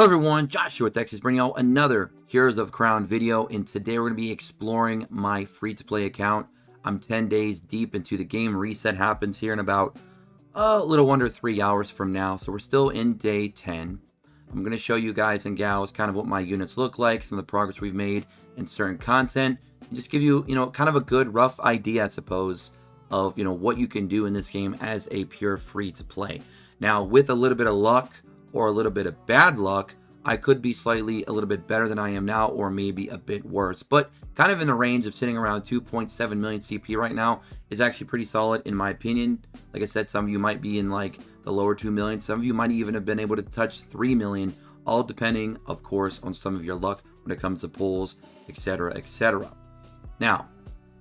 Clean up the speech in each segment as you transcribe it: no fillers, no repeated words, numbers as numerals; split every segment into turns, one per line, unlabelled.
everyone, Josh here with Texas bringing out another Heroes of Crown video, and today we're going to be exploring my free-to-play account. I'm 10 days deep into the game. Reset happens here in about a little under 3 hours from now, so we're still in day 10. I'm going to show you guys and gals kind of what my units look like, some of the progress we've made in certain content, and just give you, kind of a good rough idea, I suppose, of, what you can do in this game as a pure free-to-play. Now, with a little bit of luck, or a little bit of bad luck, I could be slightly a little bit better than I am now, or maybe a bit worse. But kind of in the range of sitting around 2.7 million CP right now is actually pretty solid in my opinion. Like I said, some of you might be in like the lower 2 million. Some of you might even have been able to touch 3 million, all depending, of course, on some of your luck when it comes to pulls, etc., etc. Now,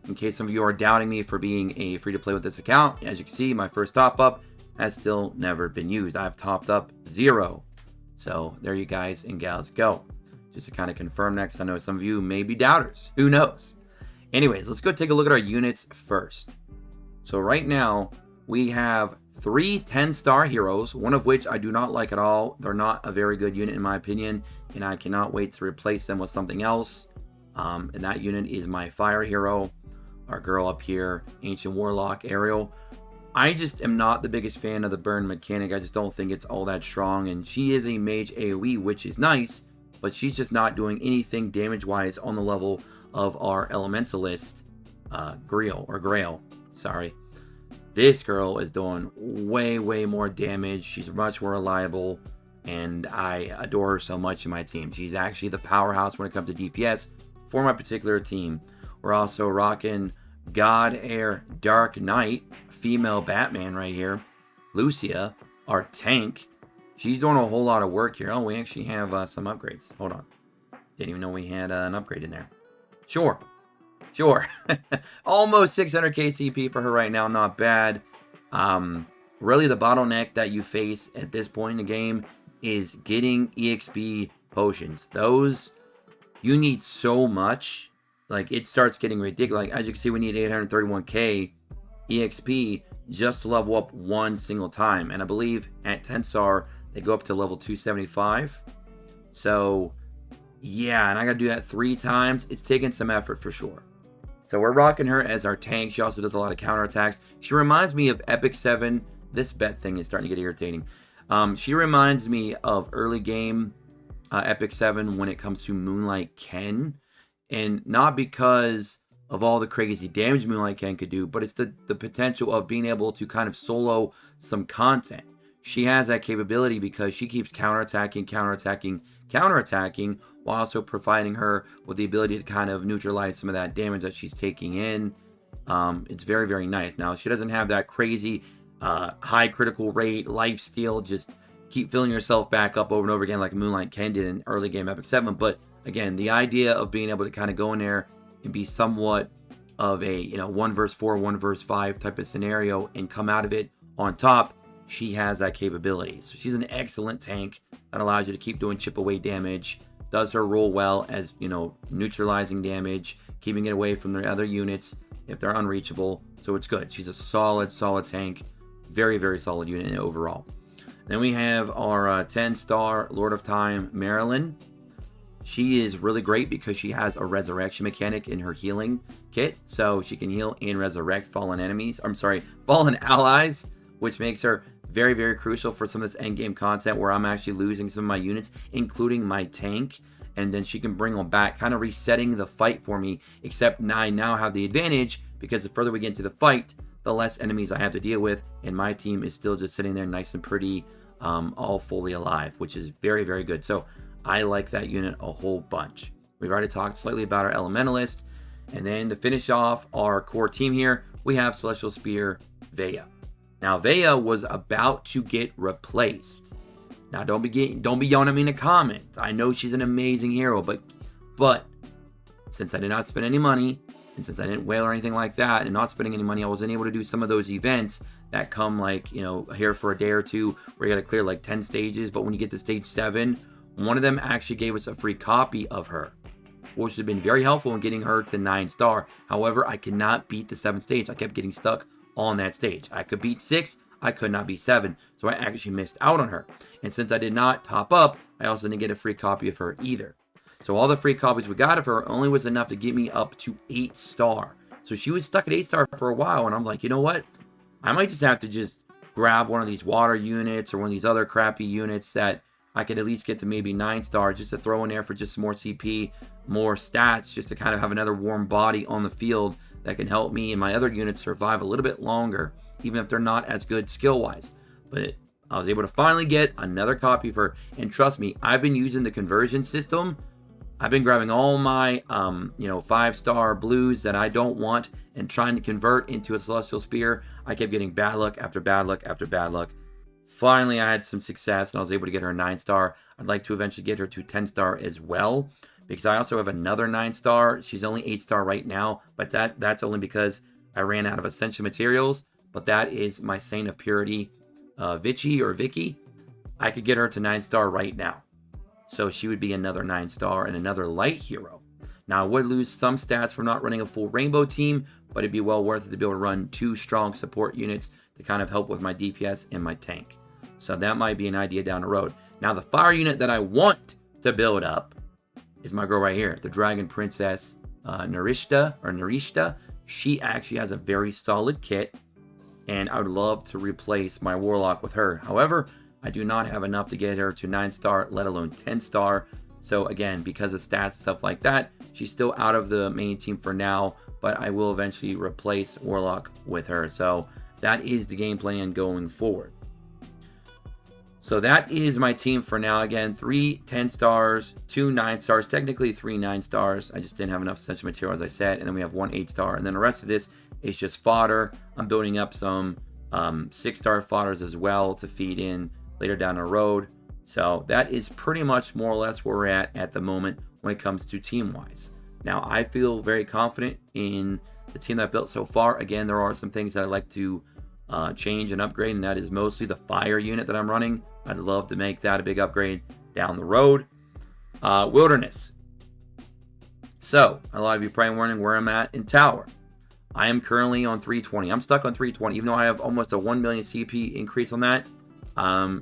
in case some of you are doubting me for being a free-to-play with this account, as you can see, my first top-up has still never been used. I've topped up 0. So there you guys and gals go. Just to kind of confirm next, I know some of you may be doubters. Who knows? Anyways, let's go take a look at our units first. So right now, we have 3 10-star heroes, one of which I do not like at all. They're not a very good unit in my opinion, and I cannot wait to replace them with something else. And that unit is my fire hero, our girl up here, Ancient Warlock Ariel. I just am not the biggest fan of the burn mechanic. I just don't think it's all that strong. And she is a mage AoE, which is nice, but she's just not doing anything damage-wise on the level of our elementalist, Grail. Sorry. This girl is doing way, way more damage. She's much more reliable, and I adore her so much in my team. She's actually the powerhouse when it comes to DPS for my particular team. We're also rocking God Air Dark Knight, female Batman right here. Lucia, our tank. She's doing a whole lot of work here. Oh, we actually have some upgrades. Hold on. Didn't even know we had an upgrade in there. Sure. Almost 600k CP for her right now. Not bad. Really, the bottleneck that you face at this point in the game is getting EXP potions. Those, you need so much. Like, it starts getting ridiculous. Like, as you can see, we need 831k EXP just to level up one single time. And I believe at 10-star, they go up to level 275. So, yeah, and I got to do that 3 times. It's taking some effort for sure. So we're rocking her as our tank. She also does a lot of counterattacks. She reminds me of Epic 7. This bet thing is starting to get irritating. She reminds me of early game Epic 7 when it comes to Moonlight Ken. And not because of all the crazy damage Moonlight Ken could do, but it's the potential of being able to kind of solo some content. She has that capability because she keeps counterattacking, while also providing her with the ability to kind of neutralize some of that damage that she's taking in. It's very, very nice. Now, she doesn't have that crazy high critical rate, lifesteal, just keep filling yourself back up over and over again like Moonlight Ken did in early game Epic 7, but again, the idea of being able to kind of go in there and be somewhat of a 1 versus 4, 1 versus 5 type of scenario and come out of it on top, she has that capability. So she's an excellent tank that allows you to keep doing chip away damage, does her role well as, neutralizing damage, keeping it away from the other units if they're unreachable. So it's good. She's a solid tank. Very, very solid unit overall. Then we have our 10-star Lord of Time, Marilyn. She is really great because she has a resurrection mechanic in her healing kit. So she can heal and resurrect fallen allies, which makes her very, very crucial for some of this endgame content where I'm actually losing some of my units, including my tank. And then she can bring them back, kind of resetting the fight for me, except I now have the advantage because the further we get into the fight, the less enemies I have to deal with. And my team is still just sitting there nice and pretty, all fully alive, which is very, very good. So I like that unit a whole bunch. We've already talked slightly about our Elementalist. And then to finish off our core team here, we have Celestial Spear, Vaya. Now, Vaya was about to get replaced. Now, don't be yelling at me in the comments. I know she's an amazing hero, but since I did not spend any money, and since I didn't whale or anything like that, and not spending any money, I wasn't able to do some of those events that come like, here for a day or two, where you got to clear like 10 stages. But when you get to stage 7, one of them actually gave us a free copy of her, which would have been very helpful in getting her to 9-star. However, I could not beat the 7th stage. I kept getting stuck on that stage. I could beat 6, I could not beat 7, so I actually missed out on her. And since I did not top up, I also didn't get a free copy of her either. So all the free copies we got of her only was enough to get me up to 8-star. So she was stuck at 8-star for a while, and I'm like, you know what? I might just have to just grab one of these water units or one of these other crappy units that I could at least get to maybe 9-star just to throw in there for just some more CP, more stats, just to kind of have another warm body on the field that can help me and my other units survive a little bit longer, even if they're not as good skill-wise. But I was able to finally get another copy of her, and trust me, I've been using the conversion system. I've been grabbing all my, 5-star blues that I don't want and trying to convert into a Celestial Spear. I kept getting bad luck after bad luck after bad luck. Finally, I had some success, and I was able to get her 9-star. I'd like to eventually get her to 10-star as well, because I also have another 9-star. She's only 8-star right now, but that's only because I ran out of Ascension materials. But that is my Saint of Purity, Vicky. I could get her to 9-star right now. So she would be another 9-star and another light hero. Now, I would lose some stats for not running a full rainbow team, but it'd be well worth it to be able to run 2 strong support units to kind of help with my DPS and my tank. So that might be an idea down the road. Now, the fire unit that I want to build up is my girl right here, the Dragon Princess Narishta. She actually has a very solid kit, and I would love to replace my Warlock with her. However, I do not have enough to get her to 9-star, let alone 10-star. So again, because of stats and stuff like that, she's still out of the main team for now, but I will eventually replace Warlock with her. So that is the game plan going forward. So that is my team for now. Again, 3 10-stars, 2 9-stars, technically 3 9-stars. I just didn't have enough essential material, as I said. And then we have 1 8-star. And then the rest of this is just fodder. I'm building up some 6-star fodders as well to feed in later down the road. So that is pretty much more or less where we're at the moment when it comes to team-wise. Now, I feel very confident in the team that I've built so far. Again, there are some things that I'd like to change and upgrade, and that is mostly the fire unit that I'm running. I'd love to make that a big upgrade down the road. Wilderness. So, a lot of you probably wondering where I'm at in Tower. I am currently on 320. I'm stuck on 320, even though I have almost a 1 million CP increase on that.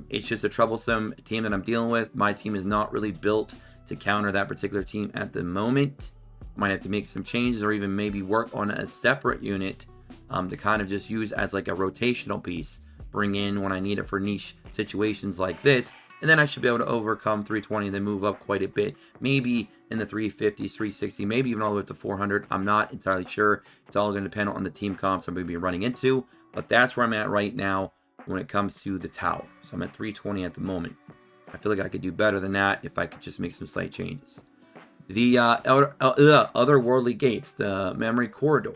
It's just a troublesome team that I'm dealing with. My team is not really built to counter that particular team at the moment. Might have to make some changes or even maybe work on a separate unit to kind of just use as like a rotational piece. Bring in when I need it for niche situations like this. And then I should be able to overcome 320 and then move up quite a bit. Maybe in the 350s, 360, maybe even all the way up to 400. I'm not entirely sure. It's all going to depend on the team comps I'm going to be running into. But that's where I'm at right now when it comes to the tower. So I'm at 320 at the moment. I feel like I could do better than that if I could just make some slight changes. The otherworldly gates, the memory corridor.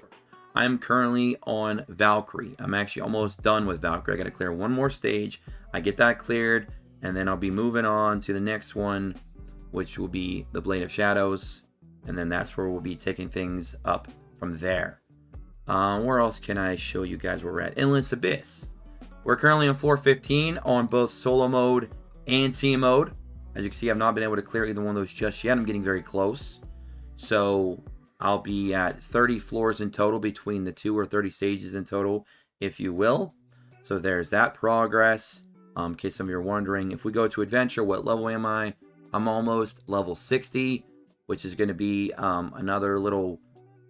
I'm currently on Valkyrie. I'm actually almost done with Valkyrie. I got to clear one more stage. I get that cleared, and then I'll be moving on to the next one, which will be the Blade of Shadows. And then that's where we'll be taking things up from there. Where else can I show you guys where we're at? Endless Abyss. We're currently on floor 15 on both solo mode and team mode. As you can see, I've not been able to clear either one of those just yet. I'm getting very close. So I'll be at 30 floors in total between the 2 or 30 stages in total, if you will. So there's that progress. In case some of you are wondering, if we go to adventure, what level am I? I'm almost level 60, which is going to be another little,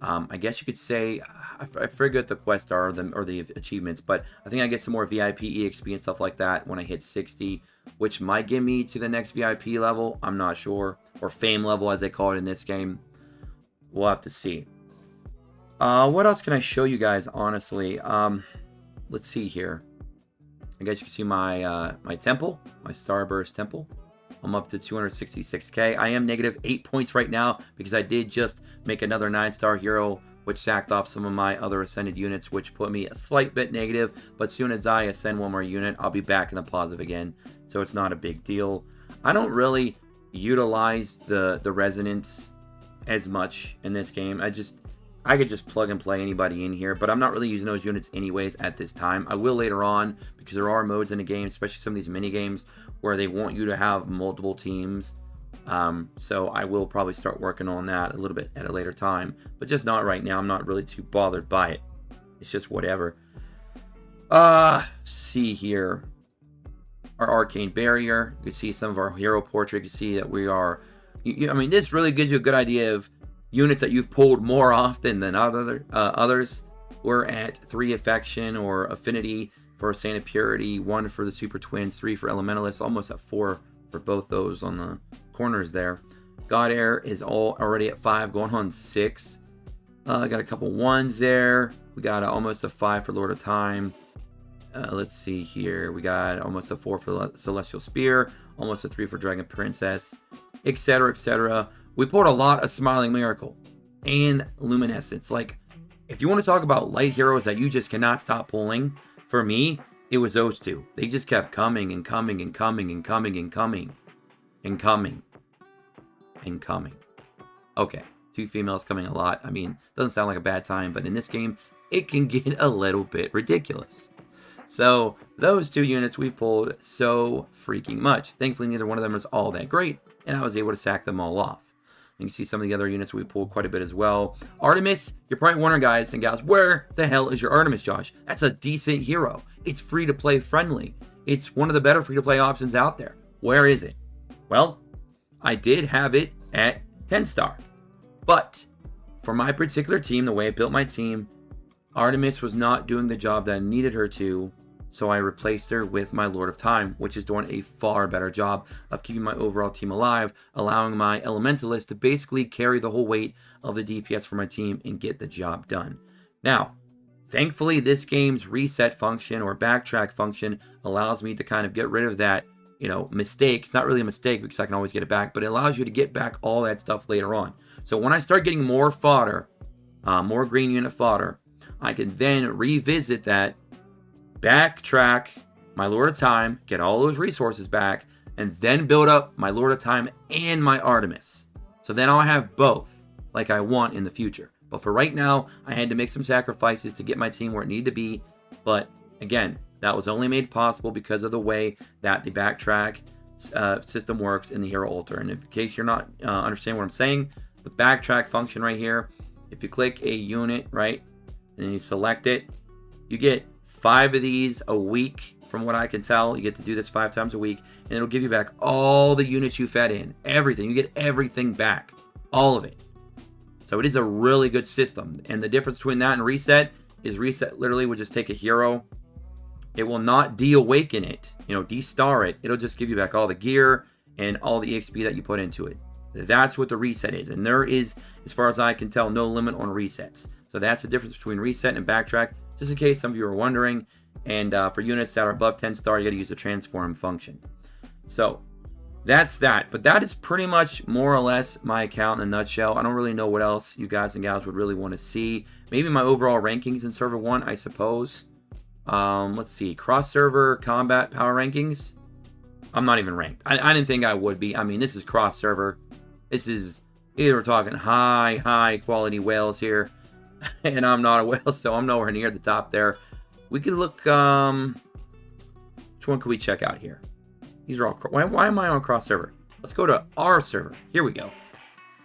I guess you could say, I forget the quests are or the achievements, but I think I get some more VIP EXP and stuff like that when I hit 60, which might get me to the next VIP level. I'm not sure, or fame level as they call it in this game. We'll have to see. What else can I show you guys, honestly? Let's see here. I guess you can see my my temple, my Starburst temple. I'm up to 266k. I am negative 8 points right now because I did just make another 9-star hero, which sacked off some of my other ascended units, which put me a slight bit negative. But soon as I ascend one more unit, I'll be back in the positive again. So it's not a big deal. I don't really utilize the resonance as much in this game. I could just plug and play anybody in here, but I'm not really using those units anyways at this time. I will later on, because there are modes in the game, especially some of these mini games, where they want you to have multiple teams. So I will probably start working on that a little bit at a later time, but just not right now. I'm not really too bothered by it. It's just whatever. See here. our arcane barrier. You can see some of our hero portrait. You can see that we are, I mean, this really gives you a good idea of units that you've pulled more often than others. We're at 3 affection or affinity for Saint of Purity, 1 for the Super Twins, 3 for Elementalists, almost at 4 for both those on the corners there. God Air is already at 5, going on 6. Got a couple 1s there. We got almost a 5 for Lord of Time. Let's see here. We got almost a 4 for Celestial Spear, almost a 3 for Dragon Princess, etc., etc. We pulled a lot of Smiling Miracle and Luminescence. Like, if you want to talk about light heroes that you just cannot stop pulling, for me, it was those two. They just kept coming and coming and coming and coming and coming and coming and coming. Okay, 2 females coming a lot. I mean, doesn't sound like a bad time, but in this game, it can get a little bit ridiculous. So those 2 units we pulled so freaking much. Thankfully, neither one of them was all that great, and I was able to sack them all off. You can see some of the other units we pulled quite a bit as well. Artemis, you're probably wondering, guys and gals, where the hell is your Artemis, Josh? That's a decent hero. It's free-to-play friendly. It's one of the better free-to-play options out there. Where is it? Well, I did have it at 10-star. But for my particular team, the way I built my team, Artemis was not doing the job that I needed her to, so I replaced her with my Lord of Time, which is doing a far better job of keeping my overall team alive, allowing my Elementalist to basically carry the whole weight of the DPS for my team and get the job done. Now, thankfully, this game's reset function or backtrack function allows me to kind of get rid of that, mistake. It's not really a mistake because I can always get it back, but it allows you to get back all that stuff later on. So when I start getting more fodder, more green unit fodder, I can then revisit that, backtrack my Lord of Time, get all those resources back, and then build up my Lord of Time and my Artemis. So then I'll have both like I want in the future. But for right now, I had to make some sacrifices to get my team where it needed to be. But again, that was only made possible because of the way that the backtrack system works in the Hero Altar. And in case you're not understanding what I'm saying, the backtrack function right here, if you click a unit, right, and then you select it, you get 5 of these a week, from what I can tell. You get to do this 5 times a week, and it'll give you back all the units you fed in. Everything. You get everything back. All of it. So it is a really good system. And the difference between that and reset is reset literally would just take a hero. It will not de-awaken it, de-star it. It'll just give you back all the gear and all the XP that you put into it. That's what the reset is. And there is, as far as I can tell, no limit on resets. So that's the difference between reset and backtrack. Just in case some of you are wondering, and for units that are above 10 star, you got to use the transform function. So that's that. But that is pretty much more or less my account in a nutshell. I don't really know what else you guys and gals would really want to see. Maybe my overall rankings in server 1, I suppose. Let's see, cross server combat power rankings. I'm not even ranked. I didn't think I would be. I mean, this is cross server. This is either we're talking high quality whales here. And I'm not a whale, so I'm nowhere near the top there. We could look, which one could we check out here? These are all, why am I on cross server? Let's go to our server. Here we go.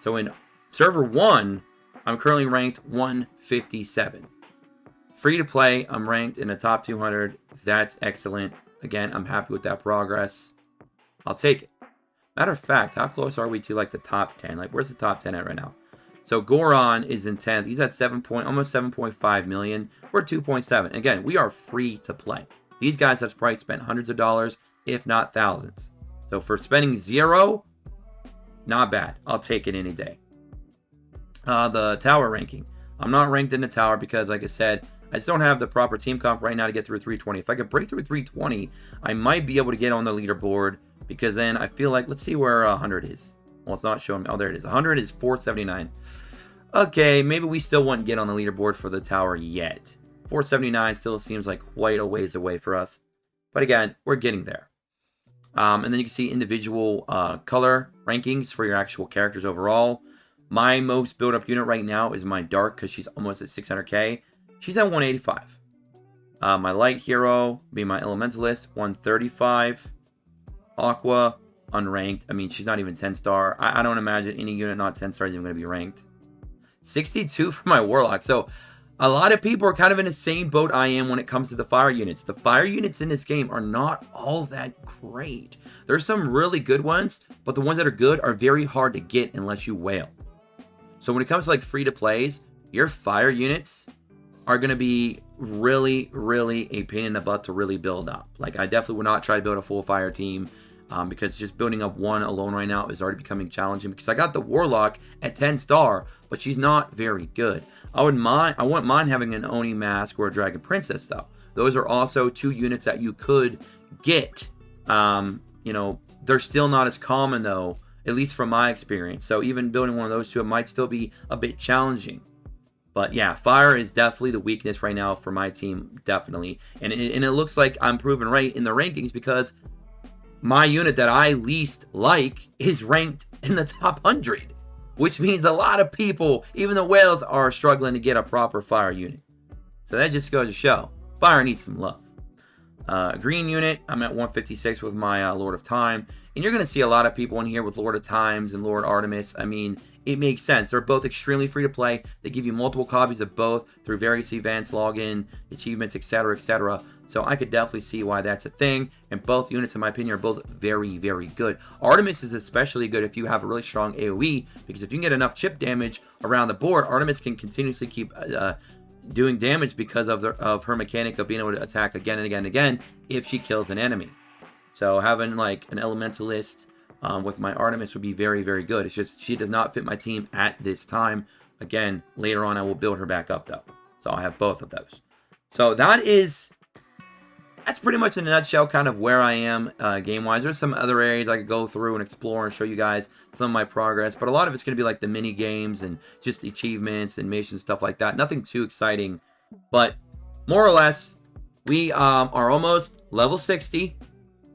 So in server 1, I'm currently ranked 157. Free to play, I'm ranked in the top 200. That's excellent. Again, I'm happy with that progress. I'll take it. Matter of fact, how close are we to like the top 10? Like, where's the top 10 at right now? So Goron is in 10th. He's at almost 7.5 million. We're 2.7. Again, we are free to play. These guys have probably spent hundreds of dollars, if not thousands. So for spending 0, not bad. I'll take it any day. The tower ranking. I'm not ranked in the tower because, like I said, I just don't have the proper team comp right now to get through 320. If I could break through 320, I might be able to get on the leaderboard because then I feel like, let's see where 100 is. Well, it's not showing me. Oh, there it is. 100 is 479. Okay, maybe we still wouldn't get on the leaderboard for the tower yet. 479 still seems like quite a ways away for us. But again, we're getting there. And then you can see individual color rankings for your actual characters overall. My most built-up unit right now is my Dark because she's almost at 600k. She's at 185. My light hero being my Elementalist, 135. Aqua, unranked. I mean, she's not even 10 star. I don't imagine any unit not 10 star is even going to be ranked. 62 for my Warlock. So a lot of people are kind of in the same boat I am when it comes to the fire units. The fire units in this game are not all that great. There's some really good ones, but the ones that are good are very hard to get unless you whale. So when it comes to like free to plays, your fire units are going to be really, really a pain in the butt to really build up. Like, I definitely would not try to build a full fire team because just building up one alone right now is already becoming challenging, because I got the Warlock at 10 star, but she's not very good. I wouldn't mind having an Oni Mask or a Dragon Princess, though. Those are also two units that you could get. You know, they're still not as common, though, at least from my experience. So even building one of those two, it might still be a bit challenging. But yeah, fire is definitely the weakness right now for my team, definitely. And it looks like I'm proven right in the rankings, because my unit that I least like is ranked in the top 100. Which means a lot of people, even the whales, are struggling to get a proper fire unit. So that just goes to show, fire needs some love. Green unit, I'm at 156 with my Lord of Time. And you're going to see a lot of people in here with Lord of Times and Lord Artemis. I mean, it makes sense. They're both extremely free to play. They give you multiple copies of both through various events, login, achievements, etc., etc. So I could definitely see why that's a thing. And both units, in my opinion, are both very, very good. Artemis is especially good if you have a really strong AoE, because if you can get enough chip damage around the board, Artemis can continuously keep doing damage because of her mechanic of being able to attack again and again and again if she kills an enemy. So having like an Elementalist with my Artemis would be very, very good. It's just she does not fit my team at this time. Again, later on I will build her back up though. So I'll have both of those. So that's pretty much in a nutshell kind of where I am game-wise. There's some other areas I could go through and explore and show you guys some of my progress. But a lot of it's going to be like the mini games and just achievements and missions, stuff like that. Nothing too exciting. But more or less, we are almost level 60.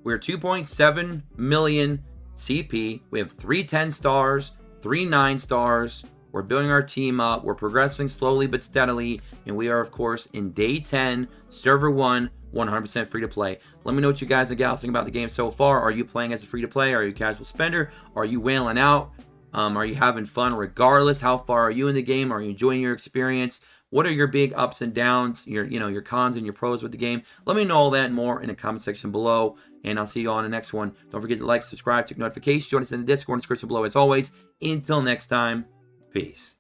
We're 2.7 million CP. We have 3 10 stars, 3 9 stars. We're building our team up. We're progressing slowly but steadily. And we are, of course, in day 10, server 1, 100% free to play. Let me know what you guys and gals think about the game so far. Are you playing as a free to play? Are you a casual spender? Are you wailing out? Are you having fun regardless? How far are you in the game? Are you enjoying your experience? What are your big ups and downs, your cons and your pros with the game? Let me know all that and more in the comment section below. And I'll see you on the next one. Don't forget to like, subscribe, check notifications, join us in the Discord description below as always. Until next time, peace.